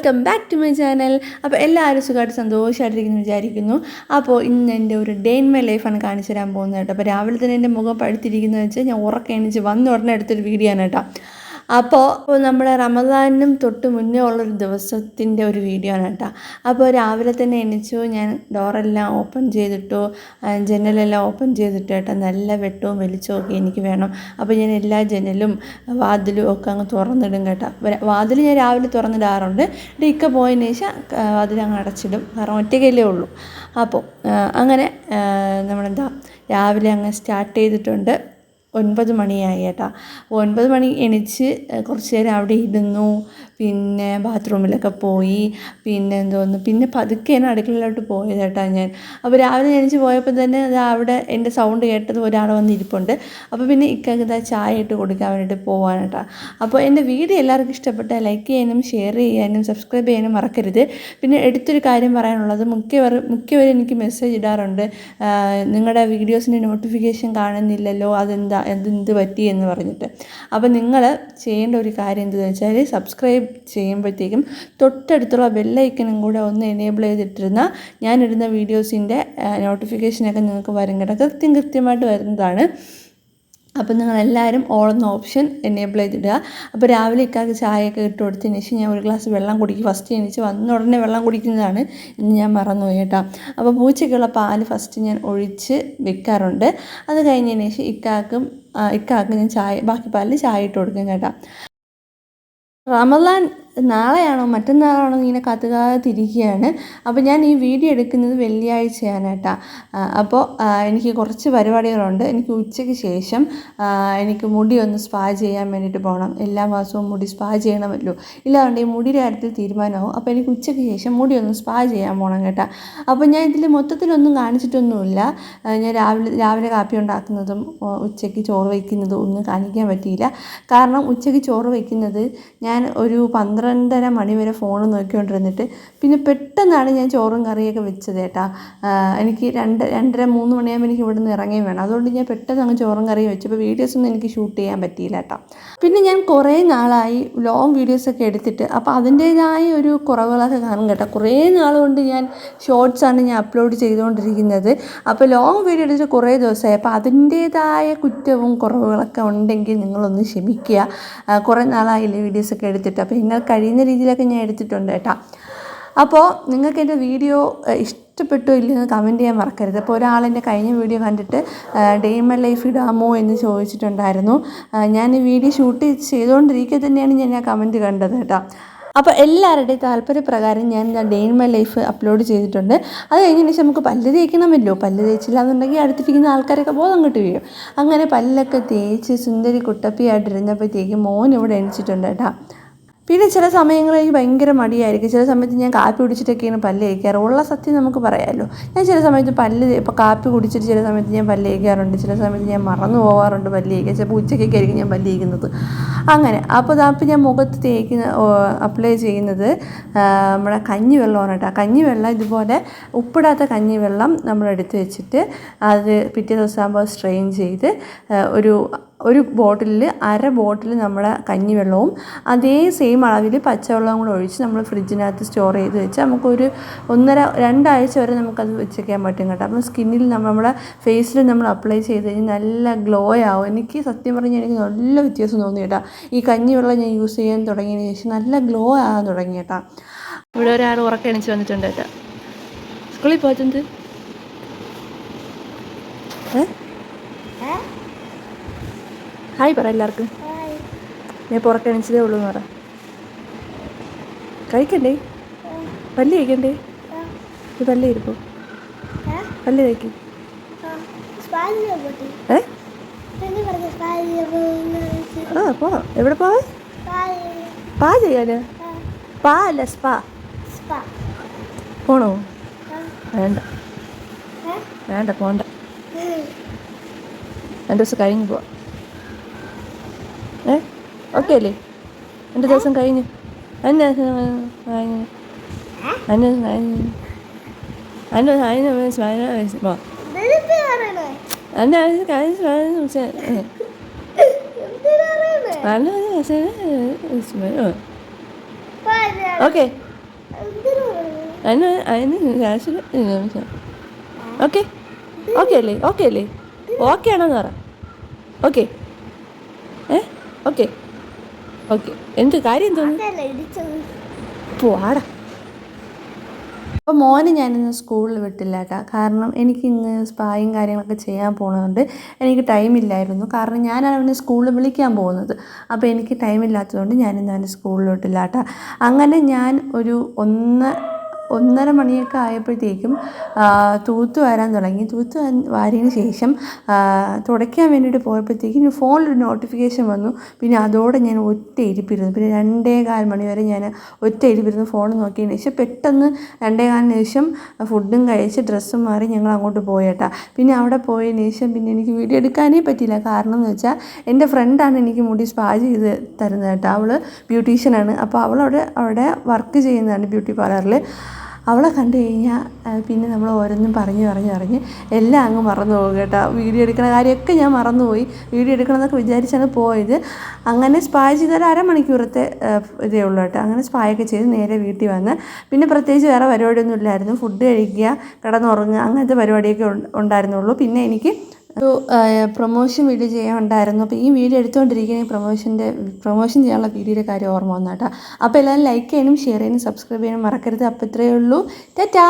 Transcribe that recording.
Welcome back to my channel. അപ്പോൾ എല്ലാവരും സുഖമായിട്ട് സന്തോഷമായിട്ടിരിക്കുന്നു വിചാരിക്കുന്നു. അപ്പോൾ ഇന്ന് എൻ്റെ ഒരു ഡേ ഇൻ മൈ ലൈഫാണ് കാണിച്ചു തരാൻ പോകുന്നത് കേട്ടോ. അപ്പോൾ രാവിലെ തന്നെ എൻ്റെ മുഖം പഴുത്തിരിക്കുന്നത് വെച്ചാൽ ഞാൻ ഉറക്കം എണീച്ച് വന്ന ഉടനെ എടുത്തൊരു വീഡിയോ ആണ് കേട്ടോ. അപ്പോൾ നമ്മുടെ റമദാനിനും തൊട്ട് മുന്നേ ഉള്ളൊരു ദിവസത്തിൻ്റെ ഒരു വീഡിയോ ആണ് കേട്ടോ. അപ്പോൾ രാവിലെ തന്നെ എണീച്ചു, ഞാൻ ഡോറെല്ലാം ഓപ്പൺ ചെയ്തിട്ടു, ജനലെല്ലാം ഓപ്പൺ ചെയ്തിട്ട് കേട്ടോ. നല്ല വെട്ടവും വെളിച്ചവും ഒക്കെ എനിക്ക് വേണം. അപ്പോൾ ഞാൻ എല്ലാ ജനലും വാതിലും ഒക്കെ അങ്ങ് തുറന്നിടും കേട്ടോ. വാതിൽ ഞാൻ രാവിലെ തുറന്നിടാറുണ്ട്. ഇക്ക പോയതിന് ശേഷം വാതിൽ അങ്ങ് അടച്ചിടും, കാരണം ഒറ്റയ്ക്കല്ലേ ഉള്ളൂ. അപ്പോൾ അങ്ങനെ നമ്മളെന്താ രാവിലെ അങ്ങ് സ്റ്റാർട്ട് ചെയ്തിട്ടുണ്ട്. 9 മണിയായി കേട്ടോ. 9 മണി എണീച്ച് കുറച്ച് നേരം അവിടെ ഇരുന്നു, പിന്നെ ബാത്റൂമിലൊക്കെ പോയി, പിന്നെ എന്തോന്ന്, പിന്നെ പതുക്കെയാണ് അടുക്കളയിലോട്ട് പോയത് കേട്ടോ ഞാൻ. അപ്പോൾ രാവിലെ എണീച്ച് പോയപ്പോൾ തന്നെ അവിടെ എൻ്റെ സൗണ്ട് കേട്ടത് ഒരാൾ വന്നിരിപ്പുണ്ട്. അപ്പോൾ പിന്നെ ഇക്കക്ക് ഇതാ ചായ ഇട്ട് കൊടുക്കാൻ വേണ്ടിയിട്ട് പോവാൻ കേട്ടോ. അപ്പോൾ എൻ്റെ വീഡിയോ എല്ലാവർക്കും ഇഷ്ടപ്പെട്ടാൽ ലൈക്ക് ചെയ്യാനും ഷെയർ ചെയ്യാനും സബ്സ്ക്രൈബ് ചെയ്യാനും മറക്കരുത്. പിന്നെ എടുത്തൊരു കാര്യം പറയാനുള്ളത്, മിക്കവരും എനിക്ക് മെസ്സേജ് ഇടാറുണ്ട്, നിങ്ങളുടെ വീഡിയോസിൻ്റെ നോട്ടിഫിക്കേഷൻ കാണുന്നില്ലല്ലോ, എന്ത് പറ്റി എന്ന് പറഞ്ഞിട്ട്. അപ്പോൾ നിങ്ങൾ ചെയ്യേണ്ട ഒരു കാര്യം എന്താണെന്ന് വെച്ചാൽ, സബ്സ്ക്രൈബ് ചെയ്യുമ്പോഴത്തേക്കും തൊട്ടടുത്തുള്ള ബെല്ലൈക്കനും കൂടെ ഒന്ന് എനേബിൾ ചെയ്തിട്ടിരുന്നാൽ ഞാനിടുന്ന വീഡിയോസിൻ്റെ നോട്ടിഫിക്കേഷനൊക്കെ നിങ്ങൾക്ക് വരും കേട്ടോ. കൃത്യമായിട്ട് വരുന്നതാണ്. അപ്പോൾ നിങ്ങളെല്ലാവരും ഓൾ എന്ന ഓപ്ഷൻ എനേബിൾ ചെയ്തിടുക. അപ്പോൾ രാവിലെ ഇക്കാക്ക് ചായയൊക്കെ ഇട്ട് കൊടുത്തതിന് ശേഷം ഞാൻ ഒരു ഗ്ലാസ് വെള്ളം കുടിക്കും. ഫസ്റ്റ് എണീച്ച് വന്ന ഉടനെ വെള്ളം കുടിക്കുന്നതാണ്, ഇന്ന് ഞാൻ മറന്നുപോയി കേട്ടോ. അപ്പോൾ പൂച്ചയ്ക്കുള്ള പാല് ഫസ്റ്റ് ഞാൻ ഒഴിച്ച് വെക്കാറുണ്ട്. അത് കഴിഞ്ഞതിന് ശേഷം ഇക്കാക്ക് ഞാൻ ബാക്കി പാലിൽ ചായ ഇട്ട് കൊടുക്കും കേട്ടോ. റമദാൻ നാളെയാണോ മറ്റന്നാളാണോ ഇങ്ങനെ കാത്തിരിക്കുകയാണ്. അപ്പോൾ ഞാൻ ഈ വീഡിയോ എടുക്കുന്നത് വെള്ളിയാഴ്ചയാണ് കേട്ടോ. അപ്പോൾ എനിക്ക് കുറച്ച് പരിപാടികളുണ്ട്. എനിക്ക് ഉച്ചയ്ക്ക് ശേഷം എനിക്ക് മുടി ഒന്ന് സ്പാ ചെയ്യാൻ വേണ്ടിയിട്ട് പോകണം. എല്ലാ മാസവും മുടി സ്പാ ചെയ്യണമല്ലോ, ഇല്ലാണ്ട് ഈ മുടിയുടെ കാര്യത്തിൽ തീരുമാനമാവും. അപ്പോൾ എനിക്ക് ഉച്ചയ്ക്ക് ശേഷം മുടി ഒന്ന് സ്പാ ചെയ്യാൻ പോകണം കേട്ടോ. അപ്പോൾ ഞാൻ ഇതിൽ മൊത്തത്തിലൊന്നും കാണിച്ചിട്ടൊന്നുമില്ല. ഞാൻ രാവിലെ കാപ്പി ഉണ്ടാക്കുന്നതും ഉച്ചയ്ക്ക് ചോറ് വയ്ക്കുന്നതും ഒന്നും കാണിക്കാൻ പറ്റിയില്ല. കാരണം ഉച്ചയ്ക്ക് ചോറ് വയ്ക്കുന്നത് ഞാൻ ഒരു 12:30 മണി വരെ ഫോൺ നോക്കിക്കൊണ്ടിരുന്നിട്ട് പിന്നെ പെട്ടെന്നാണ് ഞാൻ ചോറും കറിയൊക്കെ വെച്ചത് കേട്ടോ. എനിക്ക് 2:30-3 മണിയാകുമ്പോൾ എനിക്ക് ഇവിടെ നിന്ന് ഇറങ്ങുകയും വേണം. അതുകൊണ്ട് ഞാൻ പെട്ടെന്ന് അങ്ങ് ചോറും കറിയും വെച്ചു. അപ്പോൾ വീഡിയോസൊന്നും എനിക്ക് ഷൂട്ട് ചെയ്യാൻ പറ്റിയില്ല കേട്ടോ. പിന്നെ ഞാൻ കുറേ നാളായി ലോങ് വീഡിയോസൊക്കെ എടുത്തിട്ട്, അപ്പോൾ അതിൻ്റേതായ ഒരു കുറവുകളൊക്കെ കാണും കേട്ടോ. കുറേ നാൾ കൊണ്ട് ഞാൻ ഷോർട്സാണ് ഞാൻ അപ്ലോഡ് ചെയ്തുകൊണ്ടിരിക്കുന്നത്. അപ്പോൾ ലോങ് വീഡിയോ എടുത്തിട്ട് കുറേ ദിവസമായി. അപ്പോൾ അതിൻ്റേതായ കുറ്റവും കുറവുകളൊക്കെ ഉണ്ടെങ്കിൽ നിങ്ങളൊന്ന് ക്ഷമിക്കുക. കുറേ നാളായില്ലേ വീഡിയോസൊക്കെ എടുത്തിട്ട്. അപ്പോൾ നിങ്ങൾ കഴിയുന്ന രീതിയിലൊക്കെ ഞാൻ എടുത്തിട്ടുണ്ട് കേട്ടോ. അപ്പോൾ നിങ്ങൾക്ക് എൻ്റെ വീഡിയോ ഇഷ്ടപ്പെട്ടോ ഇല്ലെന്ന് കമൻറ്റ് ചെയ്യാൻ മറക്കരുത്. അപ്പോൾ ഒരാളെൻ്റെ കഴിഞ്ഞ വീഡിയോ കണ്ടിട്ട് ഡേ ഇൻ മൈ ലൈഫ് ഇടാമോ എന്ന് ചോദിച്ചിട്ടുണ്ടായിരുന്നു. ഞാൻ ഈ വീഡിയോ ഷൂട്ട് ചെയ്തുകൊണ്ടിരിക്കുക തന്നെയാണ് ഞാൻ ആ കമൻറ്റ് കണ്ടത് കേട്ടോ. അപ്പോൾ എല്ലാവരുടെയും താല്പര്യപ്രകാരം ഞാൻ day in my life upload ചെയ്തിട്ടുണ്ട്. അത് കഴിഞ്ഞതിന് ശേഷം നമുക്ക് പല്ല് തേക്കണമല്ലോ. പല്ല് തേച്ചില്ല എന്നുണ്ടെങ്കിൽ അടുത്തിരിക്കുന്ന ആൾക്കാരൊക്കെ ബോധം കിട്ടി വീഴും. അങ്ങനെ പല്ലൊക്കെ തേച്ച് സുന്ദരി കുട്ടപ്പിയായിട്ടിരുന്നപ്പോഴത്തേക്കും മോൻ ഇവിടെ എണിച്ചിട്ടുണ്ട് കേട്ടോ. പിന്നെ ചില സമയങ്ങളിൽ എനിക്ക് ഭയങ്കര മടിയായിരിക്കും. ചില സമയത്ത് ഞാൻ കാപ്പി കുടിച്ചിട്ടൊക്കെയാണ് പല്ല് തേക്കാറ്. ഉള്ള സത്യം നമുക്ക് പറയാമല്ലോ. ഞാൻ ചില സമയത്ത് ഇപ്പോൾ കാപ്പി കുടിച്ചിട്ട് ചില സമയത്ത് ഞാൻ പല്ല് തേക്കാറുണ്ട്. ചില സമയത്ത് ഞാൻ മറന്നു പോകാറുണ്ട് പല്ല് തേക്കാൻ. ചിലപ്പോൾ ഉച്ചയ്ക്കൊക്കെ ആയിരിക്കും ഞാൻ പല്ല് തേക്കുന്നത്. അങ്ങനെ അപ്പോൾ ഞാൻ മുഖത്ത് അപ്ലൈ ചെയ്യുന്നത് നമ്മുടെ കഞ്ഞിവെള്ളമാണ് കേട്ടോ. കഞ്ഞിവെള്ളം ഇതുപോലെ ഉപ്പിടാത്ത കഞ്ഞിവെള്ളം നമ്മളെടുത്ത് വെച്ചിട്ട് അത് പിറ്റേ ദിവസം ആകുമ്പോൾ സ്ട്രെയിൻ ചെയ്ത് ഒരു ബോട്ടിലിൽ 1/2 ബോട്ടിൽ നമ്മുടെ കഞ്ഞിവെള്ളവും അതേ സെയിം അളവിൽ പച്ചവെള്ളവും കൂടെ ഒഴിച്ച് നമ്മൾ ഫ്രിഡ്ജിനകത്ത് സ്റ്റോർ ചെയ്ത് വെച്ചാൽ നമുക്കൊരു 1.5-2 ആഴ്ച വരെ നമുക്കത് വെച്ചേക്കാൻ പറ്റും കേട്ടോ. അപ്പോൾ സ്കിന്നിൽ നമ്മുടെ ഫേസിൽ നമ്മൾ അപ്ലൈ ചെയ്ത് കഴിഞ്ഞാൽ നല്ല ഗ്ലോ ആവും. എനിക്ക് സത്യം പറഞ്ഞാൽ എനിക്ക് നല്ല വ്യത്യാസം തോന്നി കേട്ടോ. ഈ കഞ്ഞിവെള്ളം ഞാൻ യൂസ് ചെയ്യാൻ തുടങ്ങിയതിന് ശേഷം നല്ല ഗ്ലോ ആകാൻ തുടങ്ങി കേട്ടോ. ഇവിടെ ഒരാൾ ഉറക്കം എണീച്ച് വന്നിട്ടുണ്ട് കേട്ടോ. സ്കൂളിൽ പോയത് ഹായ് പറ എല്ലാവർക്കും. ഞാൻ പുറത്തെണിച്ചതേ ഉള്ളൂ എന്ന് പറ. കഴിക്കണ്ടേ? പല്ല് കഴിക്കണ്ടേ? ഈ പല്ല് ഇരിപ്പോ പല്ല് കഴിക്കും. പോ. എവിടെ പോവാ? സ്പാ ചെയ്യാന്? സ്പാ അല്ല സ്പാ. പോണോ? വേണ്ട പോണ്ട. 2 ദിവസം കഴിഞ്ഞ് പോവാ. ഓക്കെ അല്ലേ? 2 ദിവസം കഴിഞ്ഞ് ഓക്കെ അതിന് രാശിന് ഓക്കെ ഓക്കെ അല്ലേ ഓക്കെ അല്ലേ ഓക്കെ ആണോന്ന് പറ ഓക്കെ ഓക്കെ ഓക്കെ എന്ത് കാര്യം എന്തോന്ന് പോവാടാ. അപ്പോൾ മോനെ ഞാനിന്ന് സ്കൂളിൽ വിട്ടില്ല കേട്ടോ, കാരണം എനിക്കിന്ന് സ്പായും കാര്യങ്ങളൊക്കെ ചെയ്യാൻ പോകുന്നതുകൊണ്ട് എനിക്ക് ടൈമില്ലായിരുന്നു. കാരണം ഞാനാണ് അവനെ സ്കൂളിൽ വിളിക്കാൻ പോകുന്നത്. അപ്പോൾ എനിക്ക് ടൈമില്ലാത്തതുകൊണ്ട് ഞാനിന്ന് അവനെ സ്കൂളിൽ വിട്ടില്ല കേട്ടോ. അങ്ങനെ ഞാൻ ഒരു 1:30 മണിയൊക്കെ ആയപ്പോഴത്തേക്കും തൂത്ത് വാരാൻ തുടങ്ങി. തൂത്ത് വാരിയതിന് ശേഷം തുടയ്ക്കാൻ വേണ്ടിയിട്ട് പോയപ്പോഴത്തേക്കും ഫോണിലൊരു നോട്ടിഫിക്കേഷൻ വന്നു. പിന്നെ അതോടെ ഞാൻ ഒറ്റ ഇരിപ്പിരുന്നു. പിന്നെ 2:15 മണി വരെ ഞാൻ ഒറ്റ ഇരിപ്പിരുന്ന് ഫോൺ നോക്കിയതിന് ശേഷം പെട്ടെന്ന് 2:15 ശേഷം ഫുഡും കഴിച്ച് ഡ്രസ്സും മാറി ഞങ്ങൾ അങ്ങോട്ട് പോയേട്ടാ. പിന്നെ അവിടെ പോയതിന് ശേഷം പിന്നെ എനിക്ക് വീഡിയോ എടുക്കാനേ പറ്റിയില്ല. കാരണം എന്ന് വെച്ചാൽ എൻ്റെ ഫ്രണ്ടാണ് എനിക്ക് മുടി സ്പാ ചെയ്ത് തരുന്നത് കേട്ടോ. അവൾ ബ്യൂട്ടീഷ്യനാണ്. അപ്പോൾ അവിടെ വർക്ക് ചെയ്യുന്നതാണ് ബ്യൂട്ടി പാർലറിൽ. അവളെ കണ്ടു കഴിഞ്ഞാൽ പിന്നെ നമ്മൾ ഓരോന്നും പറഞ്ഞ് എല്ലാം അങ്ങ് മറന്നു പോകും കേട്ടോ. വീഡിയോ എടുക്കുന്ന കാര്യമൊക്കെ ഞാൻ മറന്നുപോയി. വീഡിയോ എടുക്കണമെന്നൊക്കെ വിചാരിച്ചാണ് പോയത്. അങ്ങനെ സ്പാ ചെയ്താൽ അരമണിക്കൂറത്തെ ഇതേ ഉള്ളൂ കേട്ടോ. അങ്ങനെ സ്പായൊക്കെ ചെയ്ത് നേരെ വീട്ടിൽ വന്ന് പിന്നെ പ്രത്യേകിച്ച് വേറെ പരിപാടിയൊന്നും ഇല്ലായിരുന്നു. ഫുഡ് കഴിക്കുക, കിടന്നുറങ്ങുക, അങ്ങനത്തെ പരിപാടിയൊക്കെ ഉണ്ടായിരുന്നുള്ളൂ. പിന്നെ എനിക്ക് ഒരു പ്രൊമോഷൻ വീഡിയോ ചെയ്യാൻ ഉണ്ടായിരുന്നു. അപ്പോൾ ഈ വീഡിയോ എടുത്തുകൊണ്ടിരിക്കുന്ന പ്രൊമോഷൻ ചെയ്യാനുള്ള വീഡിയോയുടെ കാര്യം ഓർമ്മ വന്നു കേട്ടോ. അപ്പോൾ എല്ലാവരും ലൈക്ക് ചെയ്യാനും ഷെയർ ചെയ്യാനും സബ്സ്ക്രൈബ് ചെയ്യാനും മറക്കരുത്. അപ്പോൾ ഇത്രയേ ഉള്ളൂ. ടാറ്റാ.